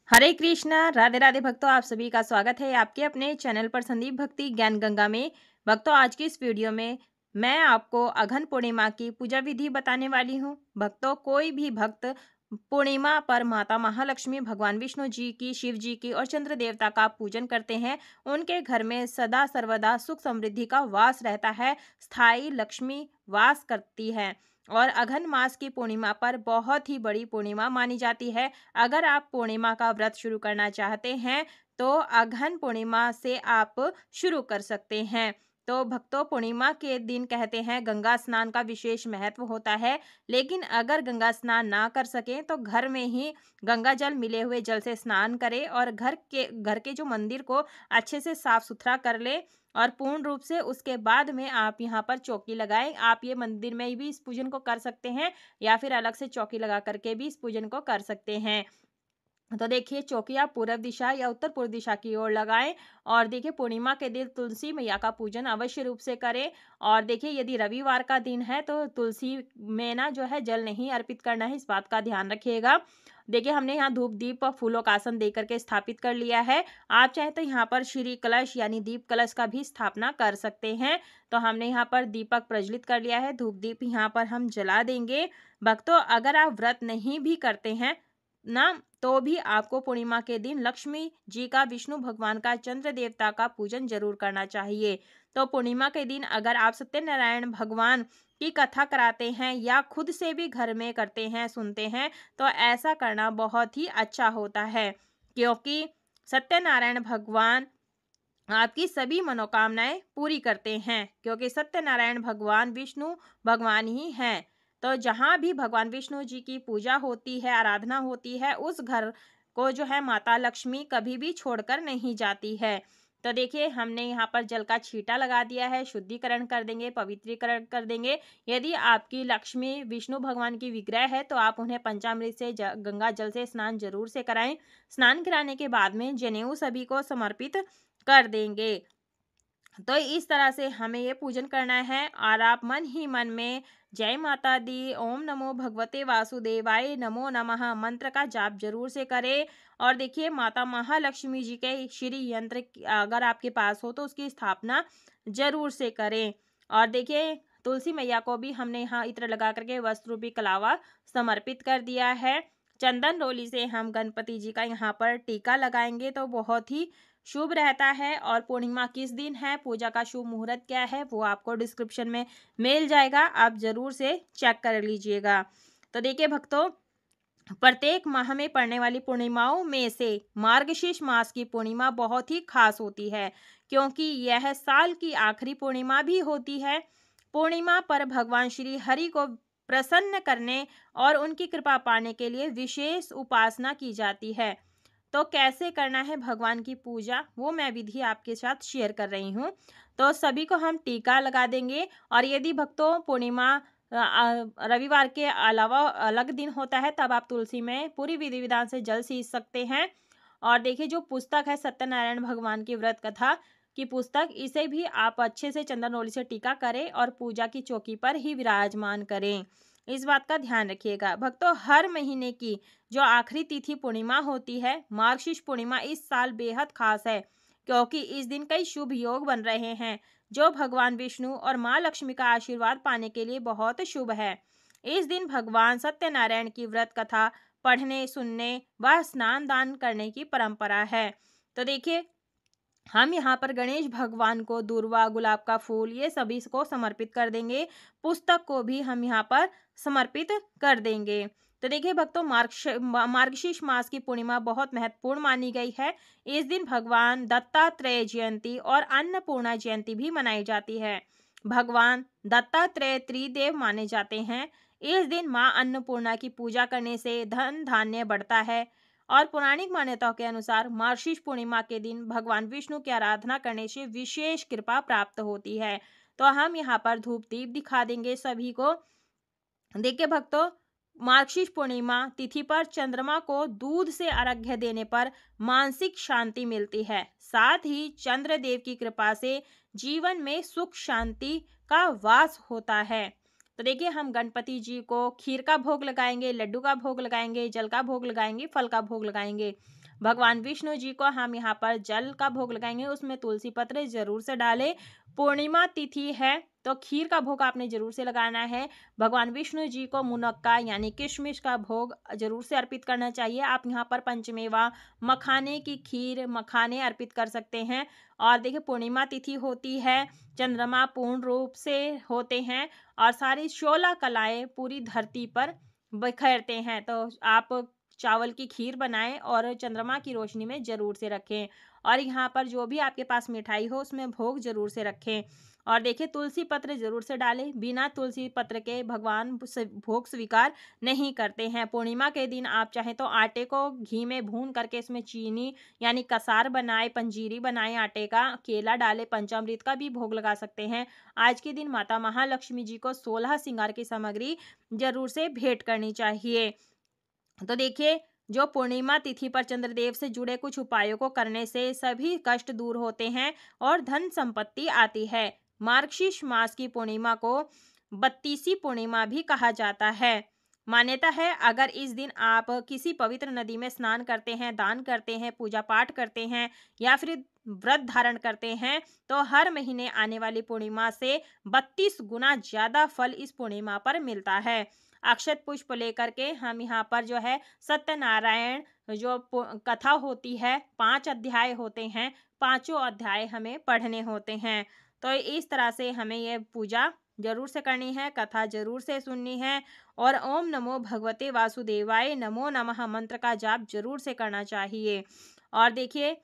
हरे कृष्णा राधे राधे भक्तों, आप सभी का स्वागत है आपके अपने चैनल पर संदीप भक्ति ज्ञान गंगा में। भक्तों, आज की इस वीडियो में मैं आपको अघन पूर्णिमा की पूजा विधि बताने वाली हूँ। भक्तों, कोई भी भक्त पूर्णिमा पर माता महालक्ष्मी, भगवान विष्णु जी की, शिव जी की और चंद्र देवता का पूजन करते हैं। उनके घर में सदा सर्वदा सुख समृद्धि का वास रहता है, स्थायी लक्ष्मी वास करती है। और अघन मास की पूर्णिमा पर बहुत ही बड़ी पूर्णिमा मानी जाती है। अगर आप पूर्णिमा का व्रत शुरू करना चाहते हैं तो अघन पूर्णिमा से आप शुरू कर सकते हैं। तो भक्तों, पूर्णिमा के दिन कहते हैं गंगा स्नान का विशेष महत्व होता है। लेकिन अगर गंगा स्नान ना कर सकें तो घर में ही गंगा जल मिले हुए जल से स्नान करें और घर के जो मंदिर को अच्छे से साफ सुथरा कर ले और पूर्ण रूप से उसके बाद में आप यहाँ पर चौकी लगाएं। आप ये मंदिर में भी इस पूजन को कर सकते हैं या फिर अलग से चौकी लगा करके भी इस पूजन को कर सकते हैं। तो देखिए, चौकी आप पूर्व दिशा या उत्तर पूर्व दिशा की ओर लगाएं। और देखिए, पूर्णिमा के दिन तुलसी मैया का पूजन अवश्य रूप से करें। और देखिए, यदि रविवार का दिन है तो तुलसी में ना जो है जल नहीं अर्पित करना है, इस बात का ध्यान रखिएगा। देखिए, हमने यहाँ धूप दीप और फूलों का आसन दे करके स्थापित कर लिया है। आप चाहें तो यहाँ पर श्री कलश यानी दीप कलश का भी स्थापना कर सकते हैं। तो हमने यहाँ पर दीपक प्रज्वलित कर लिया है, धूप दीप यहाँ पर हम जला देंगे। भक्तों, अगर आप व्रत नहीं भी करते हैं ना, तो भी आपको पूर्णिमा के दिन लक्ष्मी जी का, विष्णु भगवान का, चंद्र देवता का पूजन जरूर करना चाहिए। तो पूर्णिमा के दिन अगर आप सत्यनारायण भगवान की कथा कराते हैं या खुद से भी घर में करते हैं, सुनते हैं, तो ऐसा करना बहुत ही अच्छा होता है, क्योंकि सत्यनारायण भगवान आपकी सभी मनोकामनाएं पूरी करते हैं, क्योंकि सत्यनारायण भगवान विष्णु भगवान ही हैं। तो जहाँ भी भगवान विष्णु जी की पूजा होती है, आराधना होती है, उस घर को जो है माता लक्ष्मी कभी भी छोड़कर नहीं जाती है। तो देखिए, हमने यहाँ पर जल का छींटा लगा दिया है, शुद्धिकरण कर देंगे, पवित्रीकरण कर देंगे। यदि आपकी लक्ष्मी विष्णु भगवान की विग्रह है तो आप उन्हें पंचामृत से गंगा जल से स्नान जरूर से कराएं। स्नान कराने के बाद में जनेऊ सभी को समर्पित कर देंगे। तो इस तरह से हमें ये पूजन करना है और आप मन ही मन में जय माता दी, ओम नमो भगवते वासुदेवाय नमो नमः मंत्र का जाप जरूर से करें। और देखिए, माता महालक्ष्मी जी के श्री यंत्र अगर आपके पास हो तो उसकी स्थापना जरूर से करें। और देखिए, तुलसी मैया को भी हमने यहाँ इत्र लगा करके वस्त्र रूपी कलावा समर्पित कर दिया है। चंदन रोली से हम गणपति जी का यहाँ पर टीका लगाएंगे तो बहुत ही शुभ रहता है। और पूर्णिमा किस दिन है, पूजा का शुभ मुहूर्त क्या है, वो आपको डिस्क्रिप्शन में मिल जाएगा, आप जरूर से चेक कर लीजिएगा। तो देखिए भक्तों, प्रत्येक माह में पड़ने वाली पूर्णिमाओं में से मार्गशीर्ष मास की पूर्णिमा बहुत ही खास होती है, क्योंकि यह साल की आखिरी पूर्णिमा भी होती है। पूर्णिमा पर भगवान श्री हरि को प्रसन्न करने और उनकी कृपा पाने के लिए विशेष उपासना की जाती है। तो कैसे करना है भगवान की पूजा, वो मैं विधि आपके साथ शेयर कर रही हूँ। तो सभी को हम टीका लगा देंगे। और यदि भक्तों पूर्णिमा रविवार के अलावा अलग दिन होता है, तब आप तुलसी में पूरी विधि विधान से जल सींच सकते हैं। और देखिए, जो पुस्तक है सत्यनारायण भगवान की व्रत कथा की पुस्तक, इसे भी आप अच्छे से चंदन रोली से टीका करें और पूजा की चौकी पर ही विराजमान करें। इस बात का ध्यान रखिएगा। भक्तों, हर महीने की जो आखिरी तिथि पूर्णिमा होती है, मार्गशीर्ष पूर्णिमा, इस साल बेहद खास है, क्योंकि इस दिन कई शुभ योग बन रहे हैं, जो भगवान विष्णु और माँ लक्ष्मी का आशीर्वाद पाने के लिए बहुत शुभ है। इस दिन भगवान सत्यनारायण की व्रत कथा पढ़ने, सुनने व स्नान दान करने की परंपरा है। तो देखिए, हम यहाँ पर गणेश भगवान को दूर्वा, गुलाब का फूल, ये सभी को समर्पित कर देंगे। पुस्तक को भी हम यहाँ पर समर्पित कर देंगे। तो देखिए भक्तों, मार्गशीर्ष मास की पूर्णिमा बहुत महत्वपूर्ण मानी गई है। इस दिन भगवान दत्तात्रेय जयंती और अन्नपूर्णा जयंती भी मनाई जाती है। भगवान दत्तात्रेय त्रिदेव माने जाते हैं। इस दिन माँ अन्नपूर्णा की पूजा करने से धन धान्य बढ़ता है। और पौराणिक मान्यताओं के अनुसार मार्गशीर्ष पूर्णिमा के दिन भगवान विष्णु की आराधना करने से विशेष कृपा प्राप्त होती है। तो हम यहाँ पर धूप दीप दिखा देंगे सभी को। देखिए भक्तों, मार्गशीर्ष पूर्णिमा तिथि पर चंद्रमा को दूध से अर्घ्य देने पर मानसिक शांति मिलती है। साथ ही चंद्रदेव की कृपा से जीवन में सुख शांति का वास होता है। तो देखिए, हम गणपति जी को खीर का भोग लगाएंगे, लड्डू का भोग लगाएंगे, जल का भोग लगाएंगे, फल का भोग लगाएंगे। भगवान विष्णु जी को हम यहाँ पर जल का भोग लगाएंगे, उसमें तुलसी पत्र जरूर से डालें। पूर्णिमा तिथि है तो खीर का भोग आपने जरूर से लगाना है। भगवान विष्णु जी को मुनक्का यानी किशमिश का भोग जरूर से अर्पित करना चाहिए। आप यहाँ पर पंचमेवा मखाने की खीर, मखाने अर्पित कर सकते हैं। और देखिए पूर्णिमा तिथि होती है, चंद्रमा पूर्ण रूप से होते हैं और सारी 16 कलाएं पूरी धरती पर बिखरते हैं। तो आप चावल की खीर बनाएं और चंद्रमा की रोशनी में जरूर से रखें। और यहाँ पर जो भी आपके पास मिठाई हो उसमें भोग जरूर से रखें। और देखिए तुलसी पत्र जरूर से डालें। बिना तुलसी पत्र के भगवान भोग स्वीकार नहीं करते हैं। पूर्णिमा के दिन आप चाहें तो आटे को घी में भून करके इसमें चीनी यानी कसार बनाए, पंजीरी बनाए आटे का, केला डाले, पंचामृत का भी भोग लगा सकते हैं। आज के दिन माता महालक्ष्मी जी को 16 श्रृंगार की सामग्री जरूर से भेंट करनी चाहिए। तो देखिए जो पूर्णिमा तिथि पर चंद्रदेव से जुड़े कुछ उपायों को करने से सभी कष्ट दूर होते हैं और धन संपत्ति आती है। मार्गशीर्ष मास की पूर्णिमा को 32वीं पूर्णिमा भी कहा जाता है। मान्यता है अगर इस दिन आप किसी पवित्र नदी में स्नान करते हैं, दान करते हैं, पूजा पाठ करते हैं या फिर व्रत धारण करते हैं तो हर महीने आने वाली पूर्णिमा से 32 गुना ज्यादा फल इस पूर्णिमा पर मिलता है। अक्षत पुष्प लेकर के हम यहाँ पर जो है सत्यनारायण जो कथा होती है, 5 अध्याय होते हैं, पांचों अध्याय हमें पढ़ने होते हैं। तो इस तरह से हमें ये पूजा जरूर से करनी है, कथा जरूर से सुननी है और ओम नमो भगवते वासुदेवाय नमो नमः मंत्र का जाप जरूर से करना चाहिए। और देखिए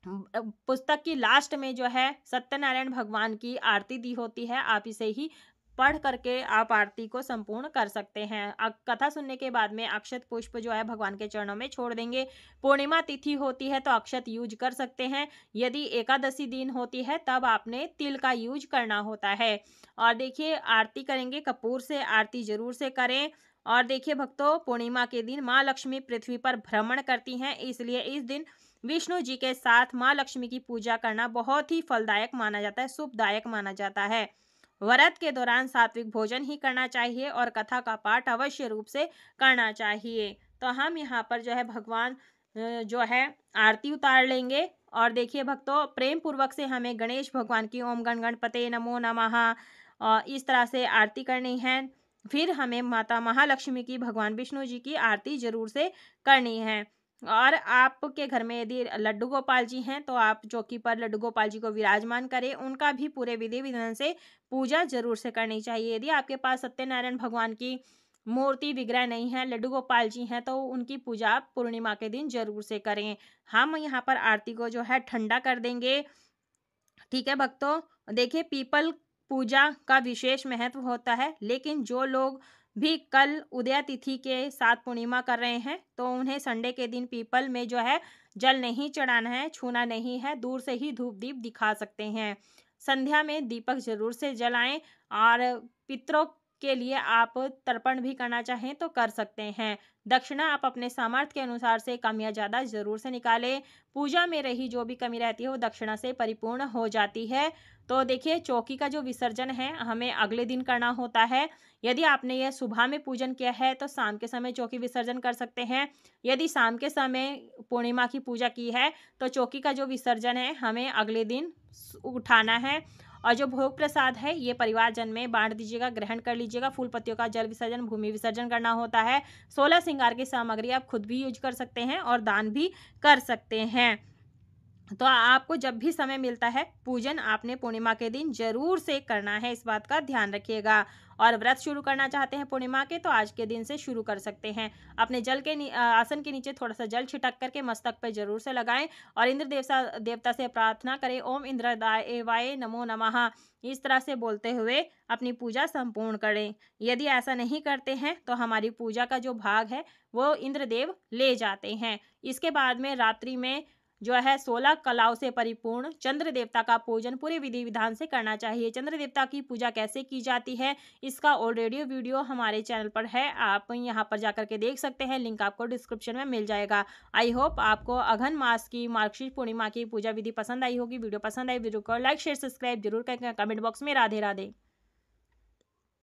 पुस्तक की लास्ट में जो है सत्यनारायण भगवान की आरती दी होती है, आप इसे ही पढ़ करके आप आरती को संपूर्ण कर सकते हैं। कथा सुनने के बाद में अक्षत पुष्प जो है भगवान के चरणों में छोड़ देंगे। पूर्णिमा तिथि होती है तो अक्षत यूज कर सकते हैं। यदि एकादशी दिन होती है तब आपने तिल का यूज करना होता है। और देखिए आरती करेंगे, कपूर से आरती जरूर से करें। और देखिए भक्तों पूर्णिमा के दिन माँ लक्ष्मी पृथ्वी पर भ्रमण करती हैं, इसलिए इस दिन विष्णु जी के साथ माँ लक्ष्मी की पूजा करना बहुत ही फलदायक माना जाता है, शुभदायक माना जाता है। व्रत के दौरान सात्विक भोजन ही करना चाहिए और कथा का पाठ अवश्य रूप से करना चाहिए। तो हम यहाँ पर जो है भगवान जो है आरती उतार लेंगे। और देखिए भक्तों प्रेम पूर्वक से हमें गणेश भगवान की ओम गण गणपते नमो नमः इस तरह से आरती करनी है। फिर हमें माता महालक्ष्मी की, भगवान विष्णु जी की आरती जरूर से करनी है। और आपके घर में यदि लड्डू गोपाल जी हैं तो आप चौकी पर लड्डू गोपाल जी को विराजमान करें, उनका भी पूरे विधि विधान से पूजा जरूर से करनी चाहिए। यदि आपके पास सत्यनारायण भगवान की मूर्ति विग्रह नहीं है, लड्डू गोपाल जी हैं, तो उनकी पूजा आप पूर्णिमा के दिन जरूर से करें। हम यहाँ पर आरती को जो है ठंडा कर देंगे। ठीक है भक्तों, देखिए पीपल पूजा का विशेष महत्व होता है, लेकिन जो लोग भी कल उदया तिथि के साथ पूर्णिमा कर रहे हैं तो उन्हें संडे के दिन पीपल में जो है जल नहीं चढ़ाना है, छूना नहीं है, दूर से ही धूप दीप दिखा सकते हैं। संध्या में दीपक जरूर से जलाएं और पितरों के लिए आप तर्पण भी करना चाहें तो कर सकते हैं। दक्षिणा आप अपने सामर्थ्य के अनुसार से कम या ज़्यादा जरूर से निकालें। पूजा में रही जो भी कमी रहती है वो दक्षिणा से परिपूर्ण हो जाती है। तो देखिए चौकी का जो विसर्जन है हमें अगले दिन करना होता है। यदि आपने यह सुबह में पूजन किया है तो शाम के समय चौकी विसर्जन कर सकते हैं। यदि शाम के समय पूर्णिमा की पूजा की है तो चौकी का जो विसर्जन है हमें अगले दिन उठाना है। और जो भोग प्रसाद है ये परिवारजन में बांट दीजिएगा, ग्रहण कर लीजिएगा। फूल पत्तियों का जल विसर्जन, भूमि विसर्जन करना होता है। 16 श्रृंगार की सामग्री आप खुद भी यूज कर सकते हैं और दान भी कर सकते हैं। तो आपको जब भी समय मिलता है पूजन आपने पूर्णिमा के दिन जरूर से करना है, इस बात का ध्यान रखिएगा। और व्रत शुरू करना चाहते हैं पूर्णिमा के तो आज के दिन से शुरू कर सकते हैं। अपने जल के आसन के नीचे थोड़ा सा जल छिटक करके मस्तक पर जरूर से लगाएं और इंद्र देवता से प्रार्थना करें, ओम इंद्रदेवाय नमो नमः इस तरह से बोलते हुए अपनी पूजा संपूर्ण करें। यदि ऐसा नहीं करते हैं तो हमारी पूजा का जो भाग है वो इंद्रदेव ले जाते हैं। इसके बाद में रात्रि में जो है 16 कलाओं से परिपूर्ण चंद्र देवता का पूजन पूरे विधि विधान से करना चाहिए। चंद्र देवता की पूजा कैसे की जाती है इसका ऑलरेडी वीडियो हमारे चैनल पर है, आप यहां पर जाकर के देख सकते हैं, लिंक आपको डिस्क्रिप्शन में मिल जाएगा। आई होप आपको अघन मास की मार्गशीर्ष पूर्णिमा की पूजा विधि पसंद आई होगी। वीडियो पसंद आई वीडियो को लाइक शेयर सब्सक्राइब जरूर करें। कमेंट बॉक्स में राधे राधे।